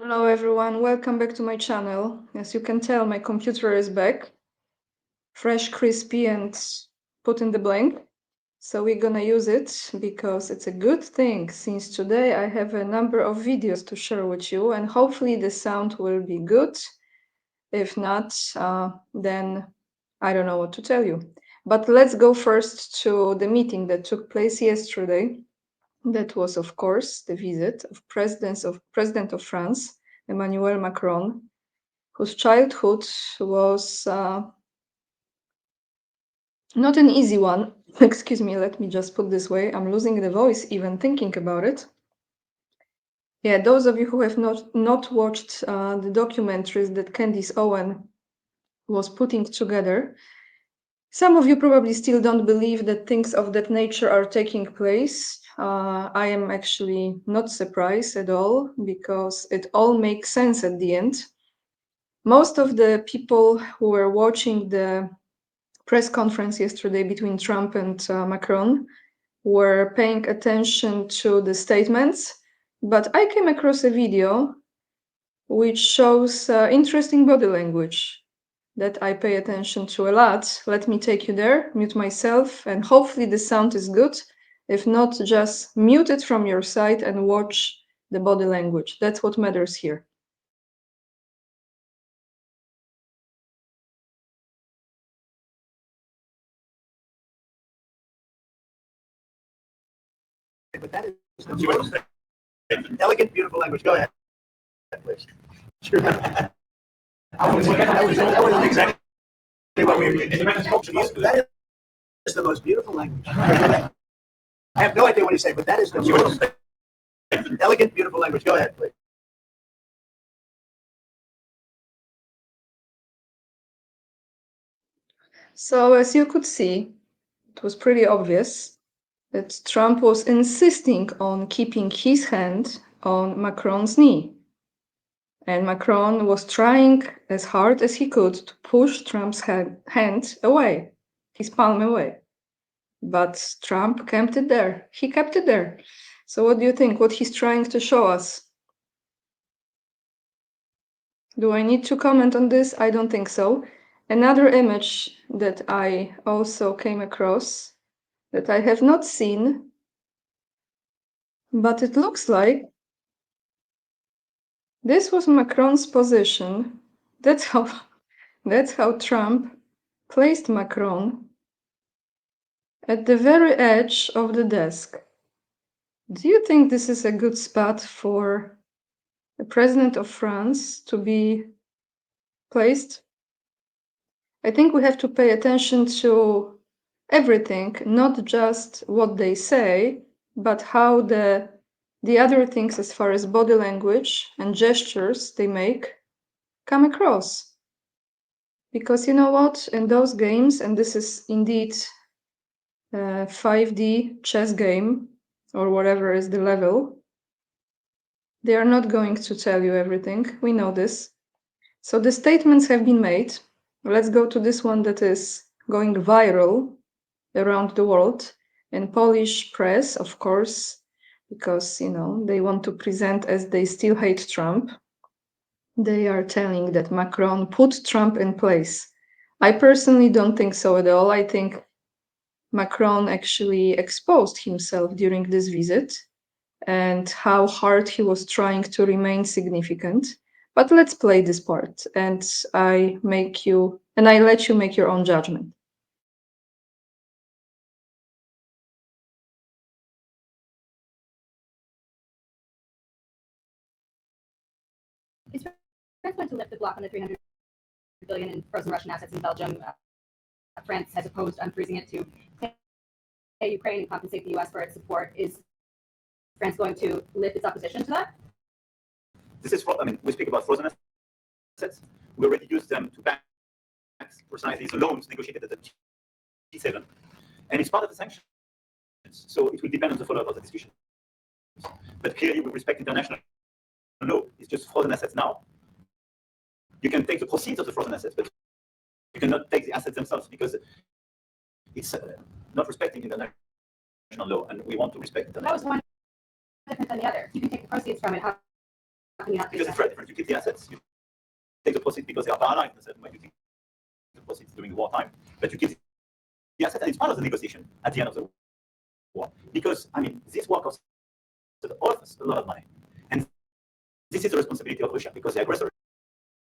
Hello everyone, welcome back to my channel. As you can tell, my computer is back, fresh, crispy and put in the blank. So we're gonna use it because it's a good thing, since today I have a number of videos to share with you and hopefully the sound will be good. If not, then I don't know what to tell you. But let's go first to the meeting that took place yesterday. That was, of course, the visit of President of France, Emmanuel Macron, whose childhood was not an easy one. Excuse me, let me just put this way. I'm losing the voice even thinking about it. Yeah, those of you who have not watched the documentaries that Candice Owen was putting together, some of you probably still don't believe that things of that nature are taking place. I am actually not surprised at all because it all makes sense at the end. Most of the people who were watching the press conference yesterday between Trump and Macron were paying attention to the statements, but I came across a video which shows interesting body language that I pay attention to a lot. Let me take you there, mute myself, and hopefully the sound is good. If not, just mute it from your side and watch the body language. That's what matters here. But that is elegant, beautiful language. Go ahead, please. Sure. That was exactly what we were doing. That is the most beautiful language. I have no idea what he's saying, but that is the most elegant, beautiful language. Go ahead, please. So, as you could see, it was pretty obvious that Trump was insisting on keeping his hand on Macron's knee. And Macron was trying as hard as he could to push Trump's hand away, his palm away. But Trump kept it there. He kept it there. So what do you think? What he's trying to show us? Do I need to comment on this? I don't think so. Another image that I also came across that I have not seen, but it looks like this was Macron's position. That's how Trump placed Macron at the very edge of the desk. Do you think this is a good spot for the president of France to be placed? I think we have to pay attention to everything, not just what they say, but how the other things as far as body language and gestures they make come across. Because you know what, in those games, and this is indeed a 5D chess game, or whatever is the level, they are not going to tell you everything. We know this. So the statements have been made. Let's go to this one that is going viral around the world in Polish press, of course, because, you know, they want to present as they still hate Trump. They are telling that Macron put Trump in place. I personally don't think so at all. I think Macron actually exposed himself during this visit and how hard he was trying to remain significant. But let's play this part, and I let you make your own judgment. Is France going to lift the block on the 300 billion in frozen Russian assets in Belgium? France has opposed unfreezing it to pay Ukraine and compensate the U.S. for its support. Is France going to lift its opposition to that? This is, I mean, we speak about frozen assets. We already used them to banks for signing these loans negotiated at the G7, and it's part of the sanctions. So it will depend on the follow-up of the discussion. But clearly, with respect to international law, it's just frozen assets now. You can take the proceeds of the frozen assets, but you cannot take the assets themselves because it's not respecting international law, and we want to respect international law. How is one different than the other? You can take the proceeds from it. How can you not do Because that? it's very different. You keep the assets, you take the proceeds because they are paralyzed in a certain way. You take the proceeds during the wartime, but you keep the assets, and it's part of the negotiation at the end of the war. Because, I mean, this war costs all of us a lot of money. And this is the responsibility of Russia because the aggressor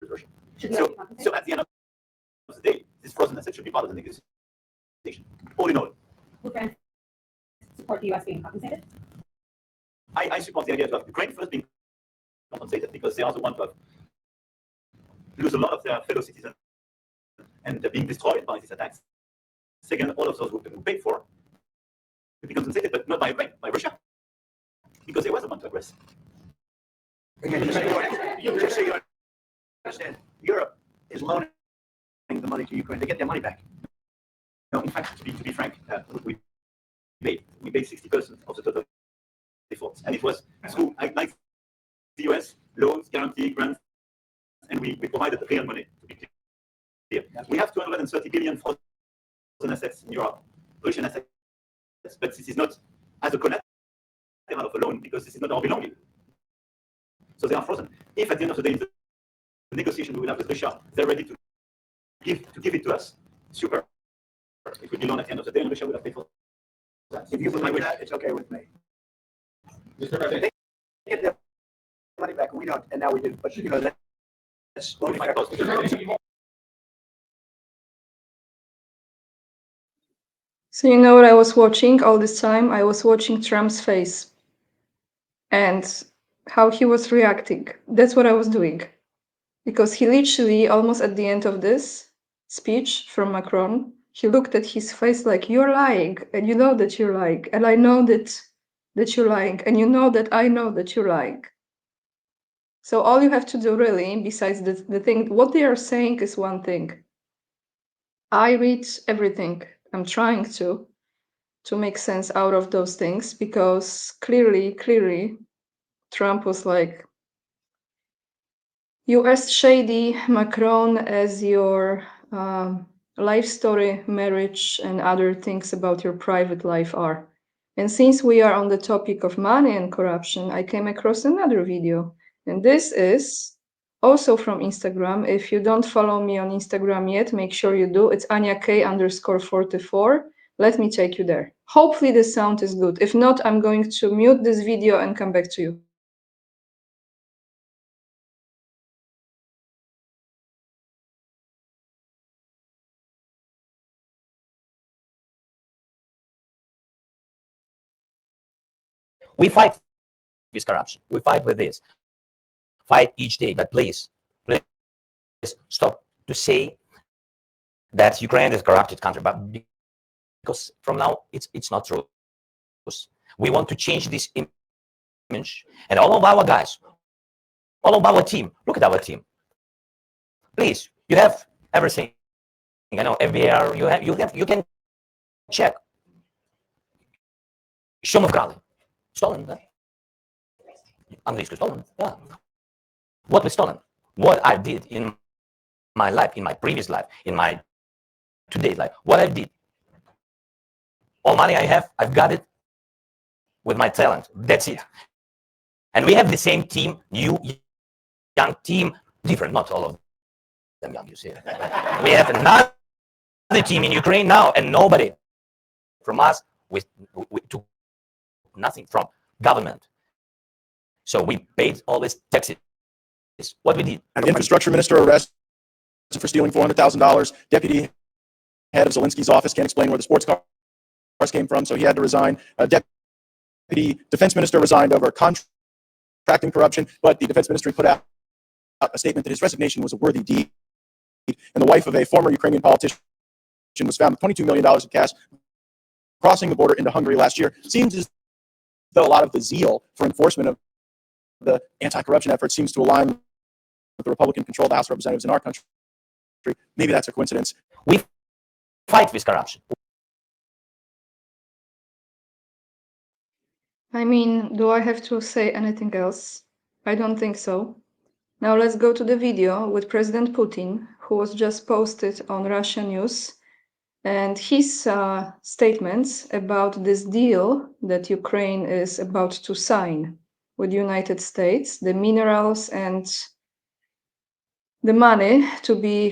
is Russia. Should the US be compensated? So at the end of the day, this frozen asset should be part of the negotiation. All in all, Will France support the US being compensated? I support the idea to have Ukraine first being compensated because they are the ones who have lose a lot of their fellow citizens and they're being destroyed by these attacks. Second, all of those who paid for to be compensated, but not by Ukraine, by Russia, because they were the one to aggress. Again, just so you understand, Europe is loaning the money to Ukraine. They get their money back. No, in fact, to be frank, we paid 60% of the total defaults, and it was through like the US loans, guarantee grants, and we provided the real money. To be clear, we have 230 billion frozen assets in Europe, Russian assets, but this is not as a collateral of a loan because this is not our belonging. So they are frozen. If at the end of the day, in the negotiation we will have with Russia, they're ready to give it to us. Super. It will be loan at the end of the day, and Russia will have paid for that. If you believe that, it's okay with me. They get their money back, and we don't, and now we do. But that's Only 5,000. So you know what I was watching all this time? I was watching Trump's face and how he was reacting. That's what I was doing. Because he literally, almost at the end of this speech from Macron, he looked at his face like, you're lying, and you know that you're lying, and I know that you're lying, and you know that I know that you're lying. So all you have to do really, besides the thing, what they are saying is one thing. I read everything. I'm trying to make sense out of those things because clearly, Trump was like, you as shady Macron as your life story, marriage, and other things about your private life are. And since we are on the topic of money and corruption, I came across another video. And this is also from Instagram. If you don't follow me on Instagram yet, make sure you do. It's AniaK_44. Let me take you there. Hopefully the sound is good. If not, I'm going to mute this video and come back to you. We fight with corruption. We fight with this. Fight each day. But please stop to say that Ukraine is a corrupted country. But because from now, it's not true. We want to change this image. And all of our guys, all of our team, look at our team. Please, you have everything. I know FBR, you can check. Що ми вкрали? Stolen, да? Англійською stolen, yeah. What we stolen? What I did in my life, in my previous life, in my today's life, what I did. All money I have, I've got it with my talent. That's it. And we have the same team, new, young team, different, not all of them young, you see. We have another team in Ukraine now, and nobody from us took nothing from government. So we paid all these taxes. What we did. An infrastructure minister arrested for stealing $400,000. Deputy head of Zelensky's office can't explain where the sports cars came from, so he had to resign. Deputy defense minister resigned over contracting corruption, but the defense ministry put out a statement that his resignation was a worthy deed. And the wife of a former Ukrainian politician was found with $22 million in cash crossing the border into Hungary last year. Seems as though a lot of the zeal for enforcement of the anti-corruption effort seems to align with the Republican-controlled House of Representatives in our country. Maybe that's a coincidence. We fight with corruption. I mean, do I have to say anything else? I don't think so. Now let's go to the video with President Putin, who was just posted on Russian news, and his statements about this deal that Ukraine is about to sign. with United States, the minerals and the money to be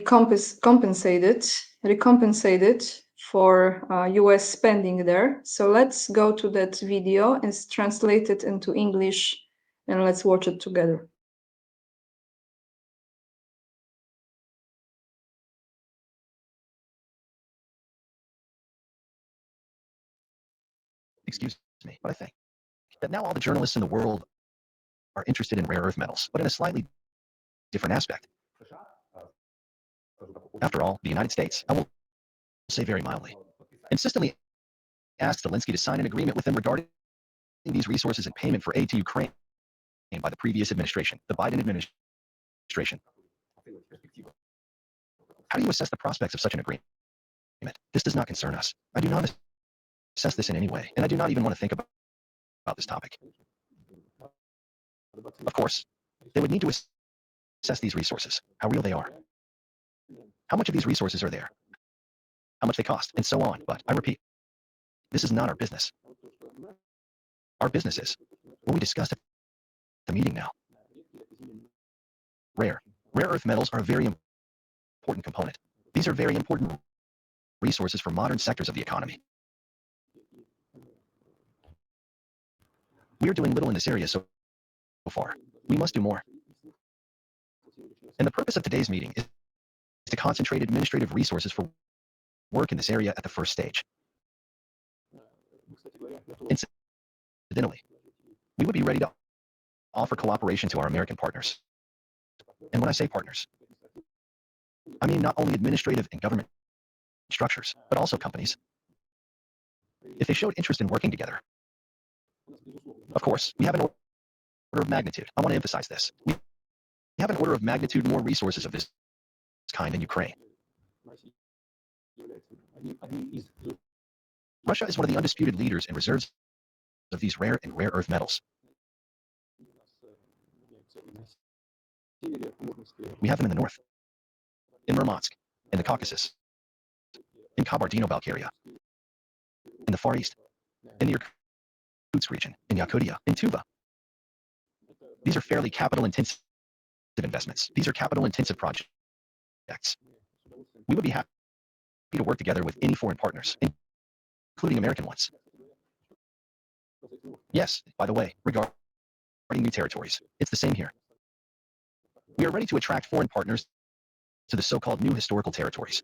recompensated for US spending there. So let's go to that video. It's translated into English and let's watch it together. Excuse me, but I think that now all the journalists in the world are interested in rare earth metals, but in a slightly different aspect. After all, the United States, I will say very mildly, insistently asked Zelensky to sign an agreement with them regarding these resources in payment for aid to Ukraine by the previous administration, the Biden administration. How do you assess the prospects of such an agreement? This does not concern us. I do not assess this in any way, and I do not even want to think about this topic. Of course, they would need to assess these resources, how real they are, how much of these resources are there, how much they cost, and so on. But I repeat, this is not our business. Our business is what we discussed at the meeting now. Rare earth metals are a very important component. These are very important resources for modern sectors of the economy. We are doing little in this area so far. We must do more. And the purpose of today's meeting is to concentrate administrative resources for work in this area at the first stage. Incidentally, we would be ready to offer cooperation to our American partners. And when I say partners, I mean not only administrative and government structures, but also companies. If they showed interest in working together. Of course, we have an order of magnitude. I want to emphasize this. We have an order of magnitude more resources of this kind in Ukraine. Russia is one of the undisputed leaders in reserves of these rare and rare earth metals. We have them in the north, in Murmansk, in the Caucasus, in Kabardino-Balkaria, in the Far East, in the Irkutsk region, in Yakutia, in Tuva. These are fairly capital-intensive investments. These are capital-intensive projects. We would be happy to work together with any foreign partners, including American ones. Yes, by the way, regarding new territories, it's the same here. We are ready to attract foreign partners to the so-called new historical territories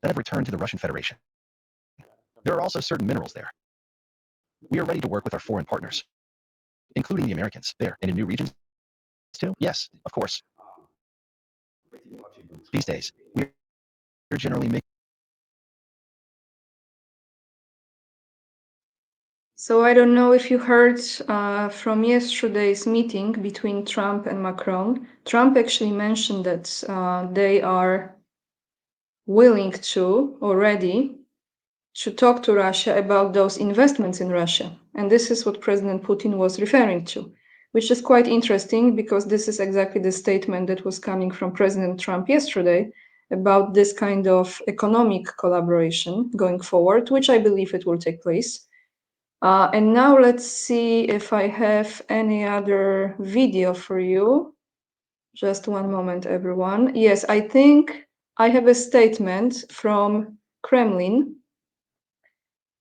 that have returned to the Russian Federation. There are also certain minerals there. We are ready to work with our foreign partners, including the Americans, there and in new regions too. Yes, of course. These days, we are generally making. So I don't know if you heard from yesterday's meeting between Trump and Macron. Trump actually mentioned that they are willing to already to talk to Russia about those investments in Russia. And this is what President Putin was referring to, which is quite interesting because this is exactly the statement that was coming from President Trump yesterday about this kind of economic collaboration going forward, which I believe it will take place. And now let's see if I have any other video for you. Just one moment, everyone. Yes, I think I have a statement from Kremlin.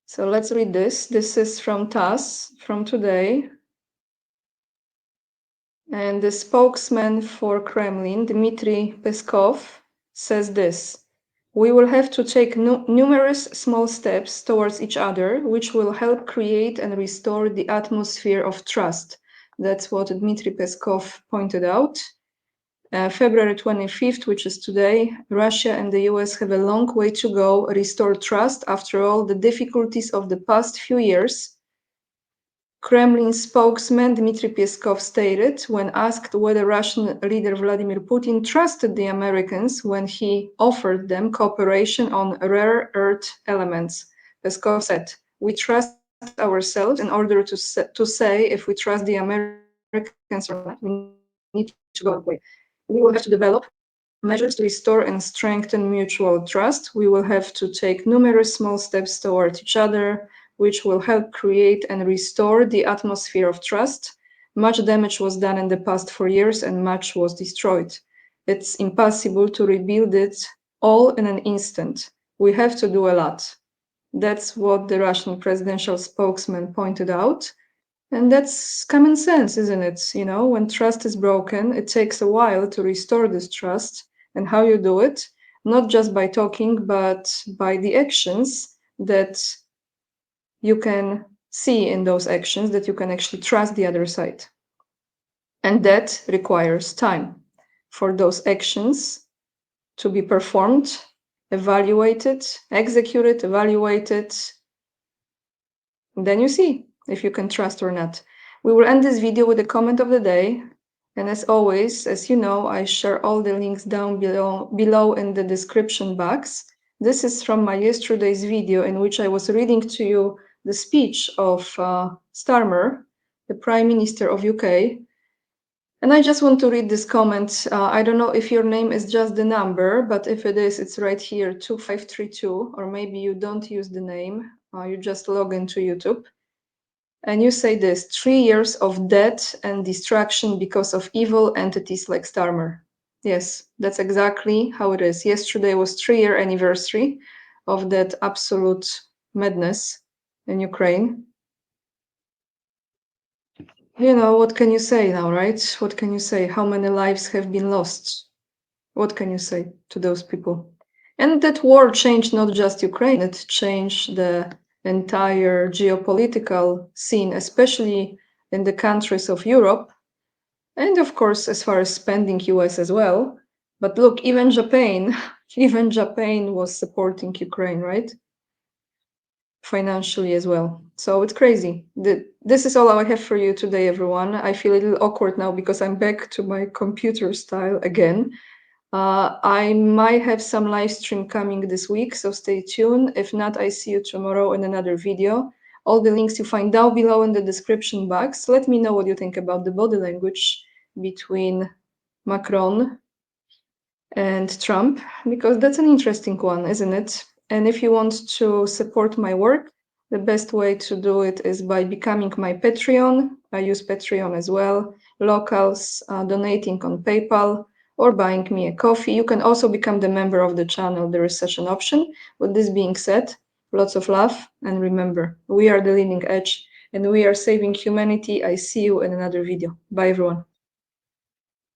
So let's read this. This is from TASS from today. And the spokesman for Kremlin, Dmitry Peskov, says this. We will have to take numerous small steps towards each other, which will help create and restore the atmosphere of trust. That's what Dmitry Peskov pointed out. February 25th, which is today, Russia and the US have a long way to go, restore trust after all the difficulties of the past few years. Kremlin spokesman Dmitry Peskov stated when asked whether Russian leader Vladimir Putin trusted the Americans when he offered them cooperation on rare earth elements. Peskov said, "We trust ourselves in order to say if we trust the Americans or not. We need to go away. We will have to develop measures to restore and strengthen mutual trust. We will have to take numerous small steps toward each other, which will help create and restore the atmosphere of trust. Much damage was done in the past 4 years and much was destroyed. It's impossible to rebuild it all in an instant. We have to do a lot. That's what the Russian presidential spokesman pointed out. And that's common sense, isn't it? You know, when trust is broken, it takes a while to restore this trust. And how you do it, not just by talking, but by the actions that you can see in those actions, that you can actually trust the other side. And that requires time for those actions to be performed, evaluated, executed, evaluated. Then you see if you can trust or not. We will end this video with a comment of the day. And as always, as you know, I share all the links down below in the description box. This is from my yesterday's video in which I was reading to you the speech of Starmer, the Prime Minister of UK. And I just want to read this comment. I don't know if your name is just the number, but if it is, it's right here, 2532, or maybe you don't use the name, you just log into YouTube. And you say this, 3 years of death and destruction because of evil entities like Starmer. Yes, that's exactly how it is. Yesterday was 3-year anniversary of that absolute madness in Ukraine. You know, what can you say now, right? What can you say? How many lives have been lost? What can you say to those people? And that war changed not just Ukraine, it changed the entire geopolitical scene, especially in the countries of Europe. And of course, as far as spending US as well. But look, even Japan, even Japan was supporting Ukraine, right? Financially as well. So it's crazy. This is all I have for you today, everyone. I feel a little awkward now because I'm back to my computer style again. I might have some live stream coming this week, so stay tuned. If not, I see you tomorrow in another video. All the links you find down below in the description box. Let me know what you think about the body language between Macron and Trump, because that's an interesting one, isn't it? And if you want to support my work, the best way to do it is by becoming my Patreon. I use Patreon as well. Locals, donating on PayPal, or buying me a coffee. You can also become the member of the channel. There is such an option. With this being said, lots of love. And remember, we are the leading edge and we are saving humanity. I see you in another video. Bye, everyone.